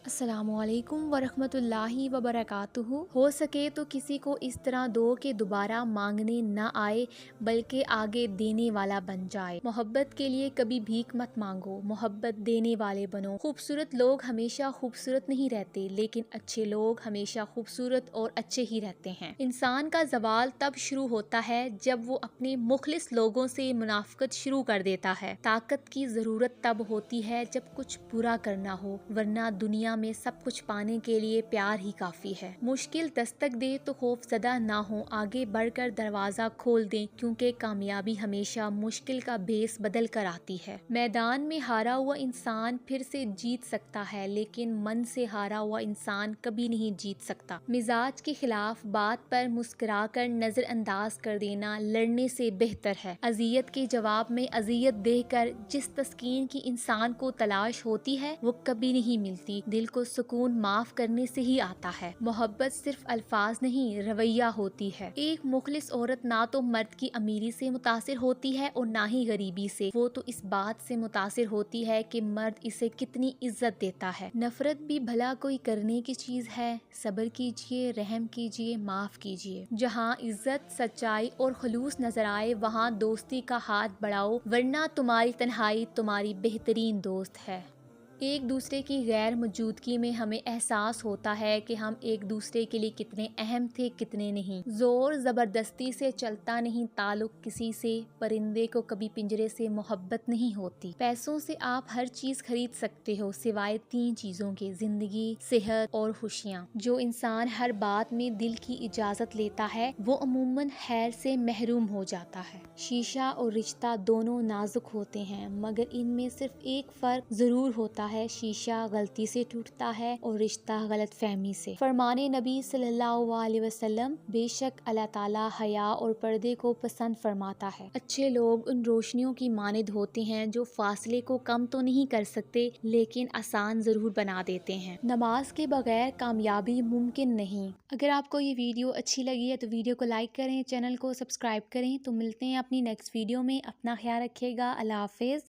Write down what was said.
السلام علیکم ورحمۃ اللہ وبرکاتہ۔ ہو سکے تو کسی کو اس طرح دو کہ دوبارہ مانگنے نہ آئے بلکہ آگے دینے والا بن جائے۔ محبت کے لیے کبھی بھیک مت مانگو، محبت دینے والے بنو۔ خوبصورت لوگ ہمیشہ خوبصورت نہیں رہتے، لیکن اچھے لوگ ہمیشہ خوبصورت اور اچھے ہی رہتے ہیں۔ انسان کا زوال تب شروع ہوتا ہے جب وہ اپنے مخلص لوگوں سے منافقت شروع کر دیتا ہے۔ طاقت کی ضرورت تب ہوتی ہے جب کچھ برا کرنا ہو، ورنہ دنیا میں سب کچھ پانے کے لیے پیار ہی کافی ہے۔ مشکل دستک دے تو خوف زدہ نہ ہو، آگے بڑھ کر دروازہ کھول دیں، کیونکہ کامیابی ہمیشہ مشکل کا بھیس بدل کر آتی ہے۔ میدان میں ہارا ہوا انسان پھر سے جیت سکتا ہے، لیکن من سے ہارا ہوا انسان کبھی نہیں جیت سکتا۔ مزاج کے خلاف بات پر مسکرا کر نظر انداز کر دینا لڑنے سے بہتر ہے۔ اذیت کے جواب میں اذیت دے کر جس تسکین کی انسان کو تلاش ہوتی ہے وہ کبھی نہیں ملتی۔ دل کو سکون معاف کرنے سے ہی آتا ہے۔ محبت صرف الفاظ نہیں، رویہ ہوتی ہے۔ ایک مخلص عورت نہ تو مرد کی امیری سے متاثر ہوتی ہے اور نہ ہی غریبی سے، وہ تو اس بات سے متاثر ہوتی ہے کہ مرد اسے کتنی عزت دیتا ہے۔ نفرت بھی بھلا کوئی کرنے کی چیز ہے؟ صبر کیجیے، رحم کیجیے، معاف کیجیے۔ جہاں عزت، سچائی اور خلوص نظر آئے وہاں دوستی کا ہاتھ بڑھاؤ، ورنہ تمہاری تنہائی تمہاری بہترین دوست ہے۔ ایک دوسرے کی غیر موجودگی میں ہمیں احساس ہوتا ہے کہ ہم ایک دوسرے کے لیے کتنے اہم تھے، کتنے نہیں۔ زور زبردستی سے چلتا نہیں تعلق کسی سے، پرندے کو کبھی پنجرے سے محبت نہیں ہوتی۔ پیسوں سے آپ ہر چیز خرید سکتے ہو سوائے تین چیزوں کے: زندگی، صحت اور خوشیاں۔ جو انسان ہر بات میں دل کی اجازت لیتا ہے وہ عموماً خیر سے محروم ہو جاتا ہے۔ شیشہ اور رشتہ دونوں نازک ہوتے ہیں، مگر ان میں صرف ایک فرق ضرور ہوتا ہے، شیشہ غلطی سے ٹوٹتا ہے اور رشتہ غلط فہمی سے۔ فرمان نبی صلی اللہ علیہ وسلم: بے شک اللہ تعالیٰ حیا اور پردے کو پسند فرماتا ہے۔ اچھے لوگ ان روشنیوں کی مانند ہوتے ہیں جو فاصلے کو کم تو نہیں کر سکتے لیکن آسان ضرور بنا دیتے ہیں۔ نماز کے بغیر کامیابی ممکن نہیں۔ اگر آپ کو یہ ویڈیو اچھی لگی ہے تو ویڈیو کو لائک کریں، چینل کو سبسکرائب کریں۔ تو ملتے ہیں اپنی نیکسٹ ویڈیو میں۔ اپنا خیال رکھیے گا۔ اللہ حافظ۔